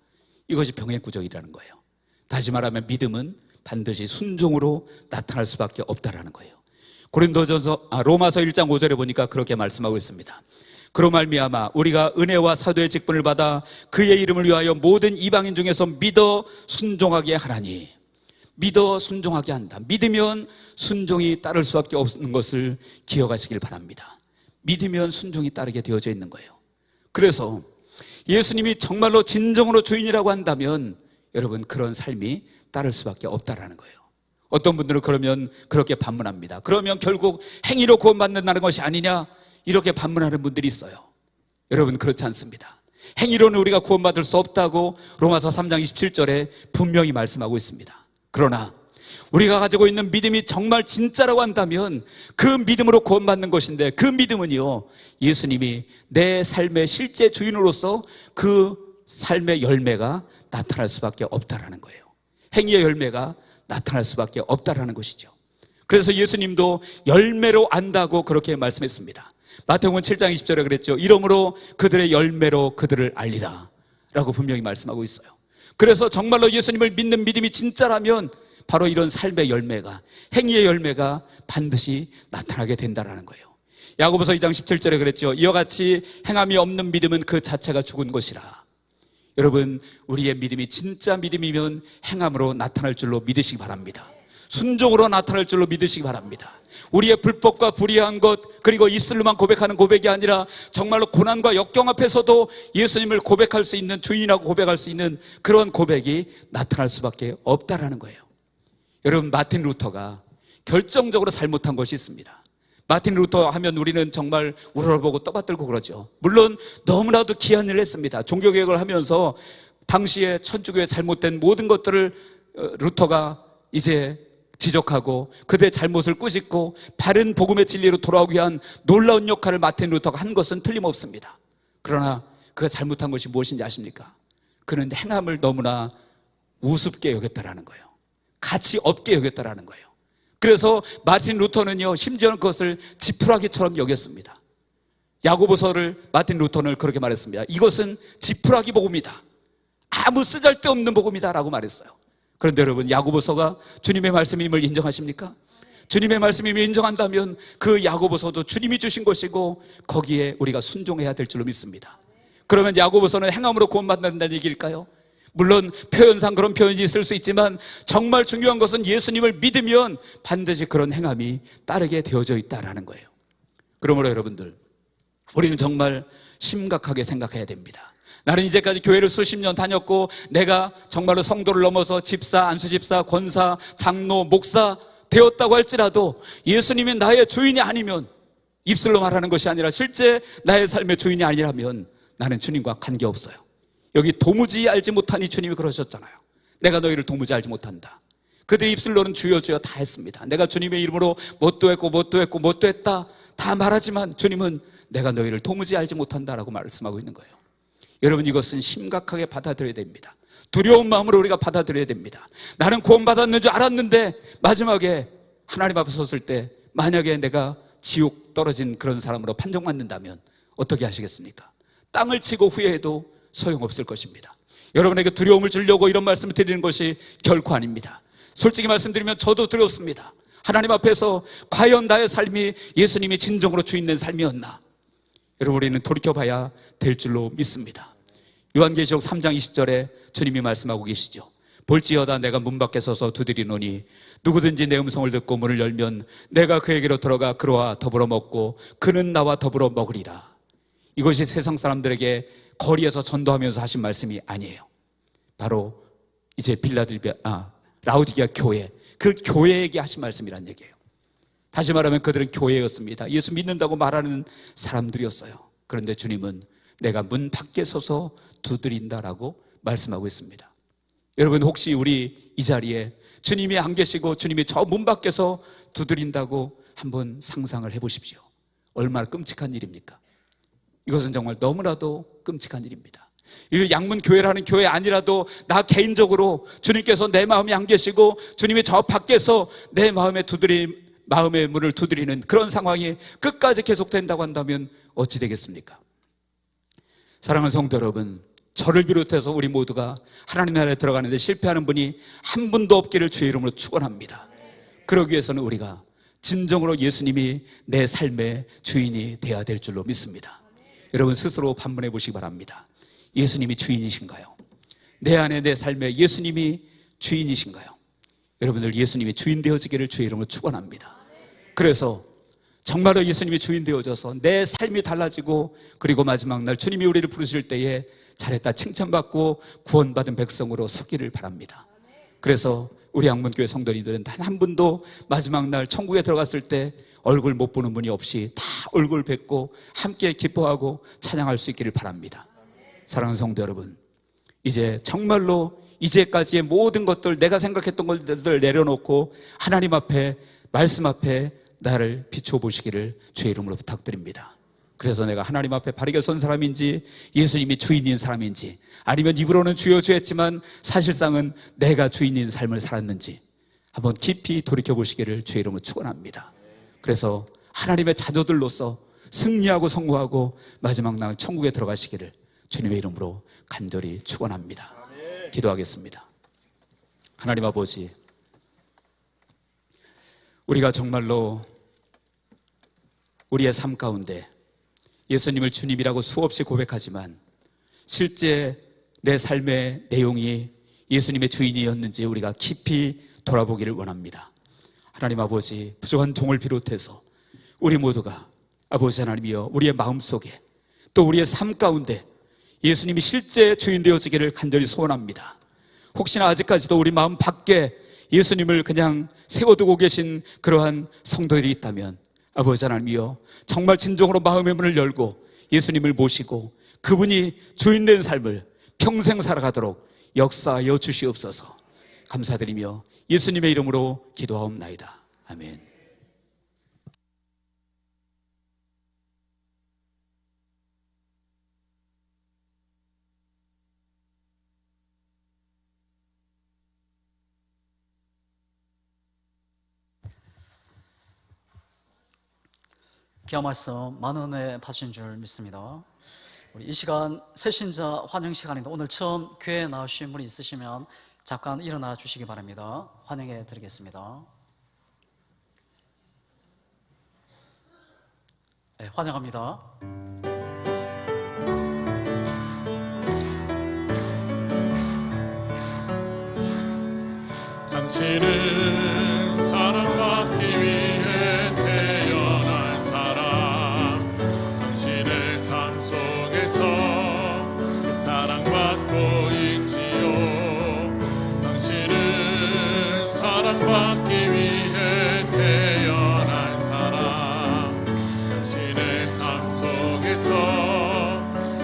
이것이 병행구절이라는 거예요. 다시 말하면 믿음은 반드시 순종으로 나타날 수밖에 없다라는 거예요. 로마서 1장 5절에 보니까 그렇게 말씀하고 있습니다. 그로 말미암아 우리가 은혜와 사도의 직분을 받아 그의 이름을 위하여 모든 이방인 중에서 믿어 순종하게 하나니. 믿어 순종하게 한다. 믿으면 순종이 따를 수밖에 없는 것을 기억하시길 바랍니다. 믿으면 순종이 따르게 되어져 있는 거예요. 그래서 예수님이 정말로 진정으로 주인이라고 한다면 여러분, 그런 삶이 따를 수밖에 없다라는 거예요. 어떤 분들은 그러면 그렇게 반문합니다. 그러면 결국 행위로 구원받는다는 것이 아니냐, 이렇게 반문하는 분들이 있어요. 여러분, 그렇지 않습니다. 행위로는 우리가 구원받을 수 없다고 로마서 3장 27절에 분명히 말씀하고 있습니다. 그러나 우리가 가지고 있는 믿음이 정말 진짜라고 한다면 그 믿음으로 구원받는 것인데, 그 믿음은요, 예수님이 내 삶의 실제 주인으로서 그 삶의 열매가 나타날 수밖에 없다라는 거예요. 행위의 열매가 나타날 수밖에 없다라는 것이죠. 그래서 예수님도 열매로 안다고 그렇게 말씀했습니다. 마태복음 7장 20절에 그랬죠. 이러므로 그들의 열매로 그들을 알리라 라고 분명히 말씀하고 있어요. 그래서 정말로 예수님을 믿는 믿음이 진짜라면 바로 이런 삶의 열매가, 행위의 열매가 반드시 나타나게 된다는 거예요. 야고보서 2장 17절에 그랬죠. 이와 같이 행함이 없는 믿음은 그 자체가 죽은 것이라. 여러분, 우리의 믿음이 진짜 믿음이면 행함으로 나타날 줄로 믿으시기 바랍니다. 순종으로 나타날 줄로 믿으시기 바랍니다. 우리의 불법과 불의한 것, 그리고 입술로만 고백하는 고백이 아니라 정말로 고난과 역경 앞에서도 예수님을 고백할 수 있는, 주인이라고 고백할 수 있는 그런 고백이 나타날 수밖에 없다라는 거예요. 여러분, 마틴 루터가 결정적으로 잘못한 것이 있습니다. 마틴 루터 하면 우리는 정말 우러러보고 떠받들고 그러죠. 물론 너무나도 귀한 일을 했습니다. 종교개혁을 하면서 당시에 천주교의 잘못된 모든 것들을 루터가 이제 지적하고 그들의 잘못을 꾸짖고 바른 복음의 진리로 돌아오기 위한 놀라운 역할을 마틴 루터가 한 것은 틀림없습니다. 그러나 그가 잘못한 것이 무엇인지 아십니까? 그는 행함을 너무나 우습게 여겼다라는 거예요. 가치 없게 여겼다라는 거예요. 그래서 마틴 루터는요, 심지어는 그것을 지푸라기처럼 여겼습니다. 야고보서를 마틴 루터는 그렇게 말했습니다. 이것은 지푸라기 복음이다. 아무 쓰잘데없는 복음이다 라고 말했어요. 그런데 여러분, 야고보서가 주님의 말씀임을 인정하십니까? 주님의 말씀임을 인정한다면 그 야고보서도 주님이 주신 것이고 거기에 우리가 순종해야 될 줄로 믿습니다. 그러면 야고보서는 행함으로 구원받는다는 얘기일까요? 물론 표현상 그런 표현이 있을 수 있지만 정말 중요한 것은 예수님을 믿으면 반드시 그런 행함이 따르게 되어져 있다는 거예요. 그러므로 여러분들, 우리는 정말 심각하게 생각해야 됩니다. 나는 이제까지 교회를 수십 년 다녔고 내가 정말로 성도를 넘어서 집사, 안수집사, 권사, 장로, 목사 되었다고 할지라도 예수님이 나의 주인이 아니면, 입술로 말하는 것이 아니라 실제 나의 삶의 주인이 아니라면 나는 주님과 관계없어요. 여기 도무지 알지 못하니 주님이 그러셨잖아요. 내가 너희를 도무지 알지 못한다. 그들이 입술로는 주여 주여 다 했습니다. 내가 주님의 이름으로 뭣도 했고 뭣도 했고 뭣도 했다 다 말하지만 주님은 내가 너희를 도무지 알지 못한다라고 말씀하고 있는 거예요. 여러분, 이것은 심각하게 받아들여야 됩니다. 두려운 마음으로 우리가 받아들여야 됩니다. 나는 구원받았는 줄 알았는데 마지막에 하나님 앞에 섰을 때 만약에 내가 지옥 떨어진 그런 사람으로 판정받는다면 어떻게 하시겠습니까? 땅을 치고 후회해도 소용없을 것입니다. 여러분에게 두려움을 주려고 이런 말씀을 드리는 것이 결코 아닙니다. 솔직히 말씀드리면 저도 두렵습니다. 하나님 앞에서 과연 나의 삶이 예수님이 진정으로 주인된 삶이었나? 여러분, 우리는 돌이켜봐야 될 줄로 믿습니다. 요한계시록 3장 20절에 주님이 말씀하고 계시죠. 볼지어다 내가 문 밖에 서서 두드리노니 누구든지 내 음성을 듣고 문을 열면 내가 그에게로 들어가 그와 더불어 먹고 그는 나와 더불어 먹으리라. 이것이 세상 사람들에게 거리에서 전도하면서 하신 말씀이 아니에요. 바로 이제 라우디게아 교회, 그 교회에게 하신 말씀이란 얘기예요. 다시 말하면 그들은 교회였습니다. 예수 믿는다고 말하는 사람들이었어요. 그런데 주님은 내가 문 밖에 서서 두드린다라고 말씀하고 있습니다. 여러분, 혹시 우리 이 자리에 주님이 안 계시고 주님이 저 문 밖에서 두드린다고 한번 상상을 해보십시오. 얼마나 끔찍한 일입니까? 이것은 정말 너무나도 끔찍한 일입니다. 이 양문교회라는 교회 아니라도 나 개인적으로 주님께서 내 마음에 안 계시고 주님이 저 밖에서 내 마음의 문을 두드리는 그런 상황이 끝까지 계속된다고 한다면 어찌 되겠습니까? 사랑하는 성도 여러분, 저를 비롯해서 우리 모두가 하나님 나라에 들어가는데 실패하는 분이 한 분도 없기를 주의 이름으로 축원합니다. 그러기 위해서는 우리가 진정으로 예수님이 내 삶의 주인이 되어야 될 줄로 믿습니다. 여러분, 스스로 반문해 보시기 바랍니다. 예수님이 주인이신가요? 내 안에 내 삶에 예수님이 주인이신가요? 여러분들, 예수님이 주인 되어지기를 주의 이름으로 축원합니다. 그래서 정말로 예수님이 주인 되어져서 내 삶이 달라지고 그리고 마지막 날 주님이 우리를 부르실 때에 잘했다 칭찬받고 구원받은 백성으로 서기를 바랍니다. 그래서 우리 양문교회 성도님들은 단 한 분도 마지막 날 천국에 들어갔을 때 얼굴 못 보는 분이 없이 다 얼굴 뵙고 함께 기뻐하고 찬양할 수 있기를 바랍니다. 사랑하는 성도 여러분, 이제 정말로 이제까지의 모든 것들, 내가 생각했던 것들을 내려놓고 하나님 앞에, 말씀 앞에 나를 비춰보시기를 주의 이름으로 부탁드립니다. 그래서 내가 하나님 앞에 바르게 선 사람인지, 예수님이 주인인 사람인지, 아니면 입으로는 주여 주 했지만 사실상은 내가 주인인 삶을 살았는지 한번 깊이 돌이켜보시기를 주의 이름으로 축원합니다. 그래서 하나님의 자녀들로서 승리하고 성공하고 마지막 날 천국에 들어가시기를 주님의 이름으로 간절히 축원합니다. 기도하겠습니다. 하나님 아버지, 우리가 정말로 우리의 삶 가운데 예수님을 주님이라고 수없이 고백하지만 실제 내 삶의 내용이 예수님의 주인이었는지 우리가 깊이 돌아보기를 원합니다. 하나님 아버지, 부족한 종을 비롯해서 우리 모두가 아버지 하나님이여 우리의 마음속에 또 우리의 삶 가운데 예수님이 실제 주인 되어지기를 간절히 소원합니다. 혹시나 아직까지도 우리 마음 밖에 예수님을 그냥 세워두고 계신 그러한 성도들이 있다면 아버지 하나님이여 정말 진정으로 마음의 문을 열고 예수님을 모시고 그분이 주인된 삶을 평생 살아가도록 역사하여 주시옵소서. 감사드리며 예수님의 이름으로 기도하옵나이다. 아멘. 귀한 말씀 많은 은혜 받으신 줄 믿습니다. 우리 이 시간 새신자 환영 시간인데 오늘 처음 교회에 나오신 분이 있으시면 잠깐 일어나 주시기 바랍니다. 환영해 드리겠습니다. 네, 환영합니다. 당신은 사랑받기 위해 태어난 사람, 당신의 삶 속에서 사랑받고 있지요. 당신은 사랑받기 위해 태어난 사람, 당신의 삶 속에서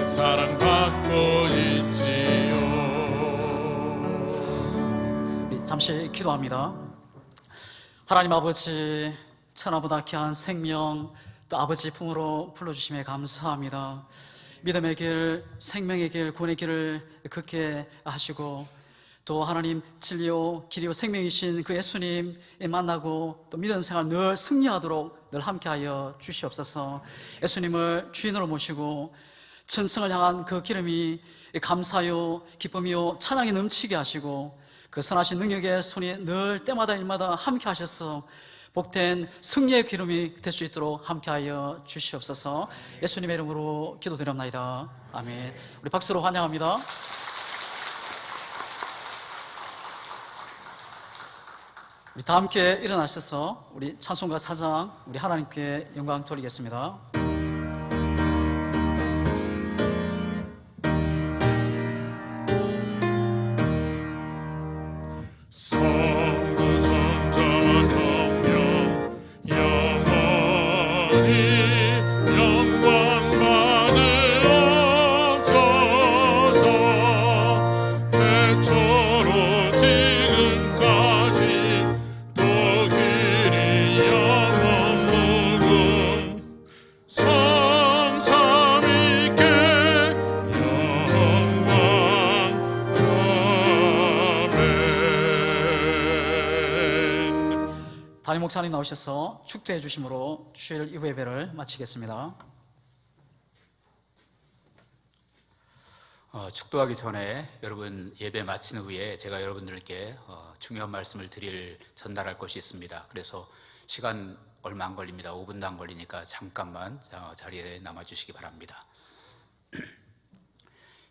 사랑받고 있지요. 잠시 기도합니다. 하나님 아버지, 천하보다 귀한 생명 또 아버지 품으로 불러주심에 감사합니다. 믿음의 길, 생명의 길, 구원의 길을 걷게 하시고 또 하나님 진리요 길이요 생명이신 그 예수님 만나고 또 믿음 생활 늘 승리하도록 늘 함께하여 주시옵소서. 예수님을 주인으로 모시고 천성을 향한 그 기름이 감사요 기쁨이요 찬양이 넘치게 하시고 그 선하신 능력의 손이 늘 때마다 일마다 함께 하셔서 복된 승리의 기름이 될 수 있도록 함께하여 주시옵소서. 예수님의 이름으로 기도드립니다. 아멘. 우리 박수로 환영합니다. 우리 다 함께 일어나셔서 우리 찬송가 4장 우리 하나님께 영광 돌리겠습니다. 담임 목사님 나오셔서 축도해 주심으로 주일 2부 예배를 마치겠습니다. 축도하기 전에 여러분 예배 마친 후에 제가 여러분들께 중요한 말씀을 전달할 것이 있습니다. 그래서 시간 얼마 안 걸립니다. 5분도 안 걸리니까 잠깐만 자리에 남아주시기 바랍니다.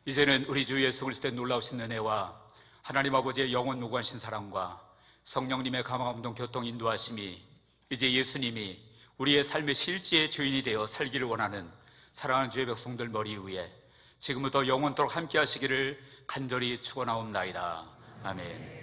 이제는 우리 주 예수 그리스도의 놀라우신 은혜와 하나님 아버지의 영원 무관하신 사랑과 성령님의 감화감동 교통 인도하심이 이제 예수님이 우리의 삶의 실제의 주인이 되어 살기를 원하는 사랑하는 주의 백성들 머리 위에 지금부터 영원토록 함께 하시기를 간절히 축원하옵나이다. 아멘.